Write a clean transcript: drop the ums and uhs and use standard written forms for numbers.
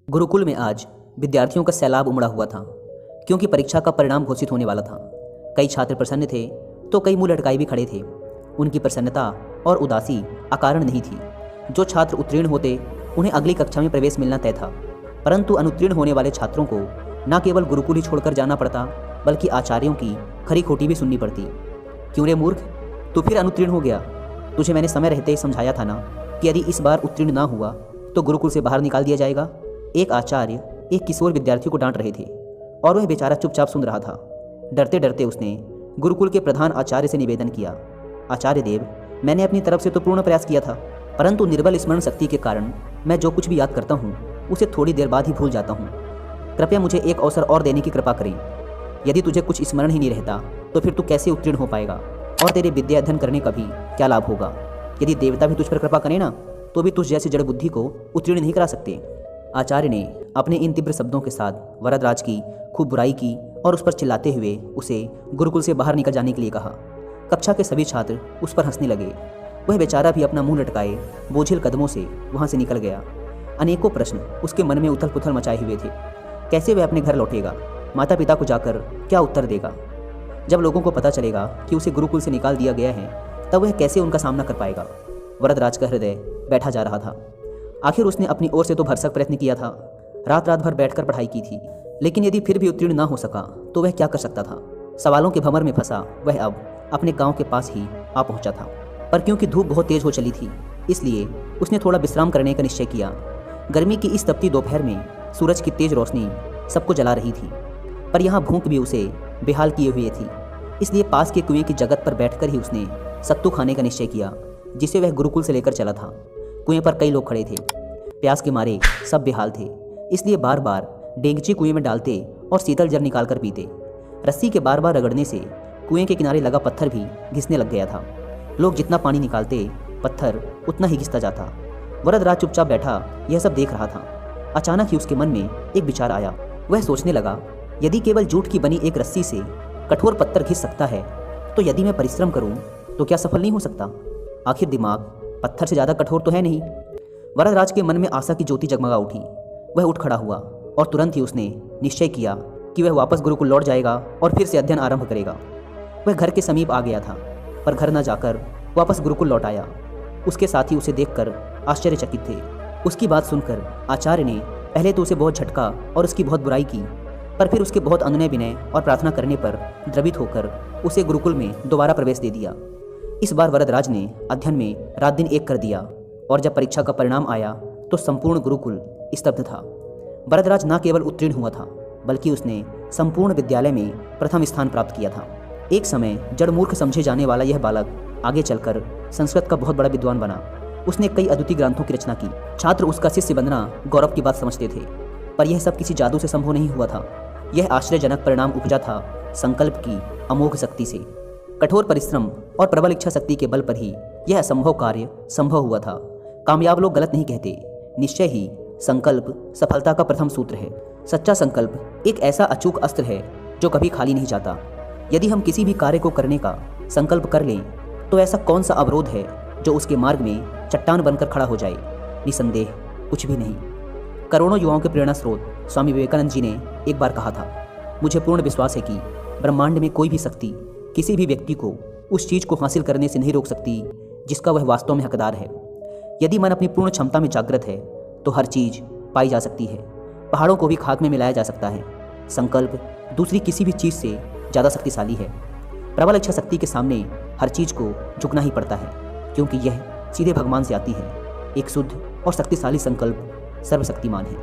गुरुकुल में आज विद्यार्थियों का सैलाब उमड़ा हुआ था, क्योंकि परीक्षा का परिणाम घोषित होने वाला था। कई छात्र प्रसन्न थे तो कई मुंह लटकाए भी खड़े थे। उनकी प्रसन्नता और उदासी अकारण नहीं थी। जो छात्र उत्तीर्ण होते उन्हें अगली कक्षा में प्रवेश मिलना तय था, परंतु अनुत्तीर्ण होने वाले छात्रों को न केवल गुरुकुल ही छोड़कर जाना पड़ता, बल्कि आचार्यों की खरी खोटी भी सुननी पड़ती। क्यों रे मूर्ख, तू फिर अनुत्तीर्ण हो गया? तुझे मैंने समय रहते ही समझाया था ना कि यदि इस बार उत्तीर्ण ना हुआ तो गुरुकुल से बाहर निकाल दिया जाएगा। एक आचार्य एक किशोर विद्यार्थी को डांट रहे थे और वह बेचारा चुपचाप सुन रहा था। डरते डरते उसने गुरुकुल के प्रधान आचार्य से निवेदन किया, आचार्य देव, मैंने अपनी तरफ से तो पूर्ण प्रयास किया था, परंतु निर्बल स्मरण शक्ति के कारण मैं जो कुछ भी याद करता हूँ उसे थोड़ी देर बाद ही भूल जाता हूँ। कृपया मुझे एक अवसर और देने की कृपा करें। यदि तुझे कुछ स्मरण ही नहीं रहता तो फिर तू कैसे उत्तीर्ण हो पाएगा और तेरे विद्या अध्ययन करने का भी क्या लाभ होगा? यदि देवता भी तुझ पर कृपा करें ना तो भी तुझ जैसी जड़ बुद्धि को उत्तीर्ण नहीं करा सकते। आचार्य ने अपने इन तीव्र शब्दों के साथ वरदराज की खूब बुराई की और उस पर चिल्लाते हुए उसे गुरुकुल से बाहर निकल जाने के लिए कहा। कक्षा के सभी छात्र उस पर हंसने लगे। वह बेचारा भी अपना मुंह लटकाए बोझिल कदमों से वहां से निकल गया। अनेकों प्रश्न उसके मन में उथल पुथल मचाए हुए थे। कैसे वह अपने घर लौटेगा? माता पिता को जाकर क्या उत्तर देगा? जब लोगों को पता चलेगा कि उसे गुरुकुल से निकाल दिया गया है तब वह कैसे उनका सामना कर पाएगा? वरदराज का हृदय बैठा जा रहा था। आखिर उसने अपनी ओर से तो भरसक प्रयत्न किया था, रात रात भर बैठकर पढ़ाई की थी, लेकिन यदि फिर भी उत्तीर्ण ना हो सका तो वह क्या कर सकता था? सवालों के भंवर में फंसा वह अब अपने गांव के पास ही आ पहुंचा था, पर क्योंकि धूप बहुत तेज हो चली थी इसलिए उसने थोड़ा विश्राम करने का निश्चय किया। गर्मी की इस तपती दोपहर में सूरज की तेज रोशनी सबको जला रही थी, पर यहाँ भूख भी उसे बेहाल किए हुए थी। इसलिए पास के कुएं की जगत पर बैठकर ही उसने सत्तू खाने का निश्चय किया, जिसे वह गुरुकुल से लेकर चला था। कुएं पर कई लोग खड़े थे। प्यास के मारे सब बेहाल थे, इसलिए बार बार डेंगची कुएं में डालते और शीतल जल निकाल कर पीते। रस्सी के बार बार रगड़ने से कुएं के किनारे लगा पत्थर भी घिसने लग गया था। लोग जितना पानी निकालते पत्थर उतना ही घिसता जाता। वरदराज चुपचाप बैठा यह सब देख रहा था। अचानक ही उसके मन में एक विचार आया। वह सोचने लगा, यदि केवल जूट की बनी एक रस्सी से कठोर पत्थर घिस सकता है तो यदि मैं परिश्रम करूं तो क्या सफल नहीं हो सकता? आखिर दिमाग पत्थर से ज़्यादा कठोर तो है नहीं। वरदराज के मन में आशा की ज्योति जगमगा उठी। वह उठ खड़ा हुआ और तुरंत ही उसने निश्चय किया कि वह वापस गुरुकुल लौट जाएगा और फिर से अध्ययन आरंभ करेगा। वह घर के समीप आ गया था, पर घर न जाकर वापस गुरुकुल लौट आया। उसके साथी उसे देखकर आश्चर्यचकित थे। उसकी बात सुनकर आचार्य ने पहले तो उसे बहुत झटका और उसकी बहुत बुराई की, पर फिर उसके बहुत अनुनय विनय और प्रार्थना करने पर द्रवित होकर उसे गुरुकुल में दोबारा प्रवेश दे दिया। इस बार वरदराज ने अध्ययन में रात दिन एक कर दिया और जब परीक्षा का परिणाम आया तो संपूर्ण गुरुकुल स्तब्ध था। वरदराज न केवल उत्तीर्ण हुआ था, बल्कि उसने संपूर्ण विद्यालय में प्रथम स्थान प्राप्त किया था। एक समय जड़ मूर्ख समझे जाने वाला यह बालक आगे चलकर संस्कृत का बहुत बड़ा विद्वान बना। उसने कई अद्वितीय ग्रंथों की रचना की। छात्र उसका शिष्य बनना गौरव की बात समझते थे, पर यह सब किसी जादू से संभव नहीं हुआ था। यह आश्चर्यजनक परिणाम उपजा था संकल्प की अमोघ शक्ति से। कठोर परिश्रम और प्रबल इच्छा शक्ति के बल पर ही यह असंभव कार्य संभव हुआ था। कामयाब लोग गलत नहीं कहते। निश्चय ही संकल्प सफलता का प्रथम सूत्र है। सच्चा संकल्प एक ऐसा अचूक अस्त्र है जो कभी खाली नहीं जाता। यदि हम किसी भी कार्य को करने का संकल्प कर लें तो ऐसा कौन सा अवरोध है जो उसके मार्ग में चट्टान बनकर खड़ा हो जाए? निसंदेह कुछ भी नहीं। करोड़ों युवाओं के प्रेरणा स्रोत स्वामी विवेकानंद जी ने एक बार कहा था, मुझे पूर्ण विश्वास है कि ब्रह्मांड में कोई भी शक्ति किसी भी व्यक्ति को उस चीज़ को हासिल करने से नहीं रोक सकती जिसका वह वास्तव में हकदार है। यदि मन अपनी पूर्ण क्षमता में जागृत है तो हर चीज़ पाई जा सकती है। पहाड़ों को भी खाक में मिलाया जा सकता है। संकल्प दूसरी किसी भी चीज़ से ज़्यादा शक्तिशाली है। प्रबल इच्छा शक्ति के सामने हर चीज़ को झुकना ही पड़ता है, क्योंकि यह सीधे भगवान से आती है। एक शुद्ध और शक्तिशाली संकल्प सर्वशक्तिमान है।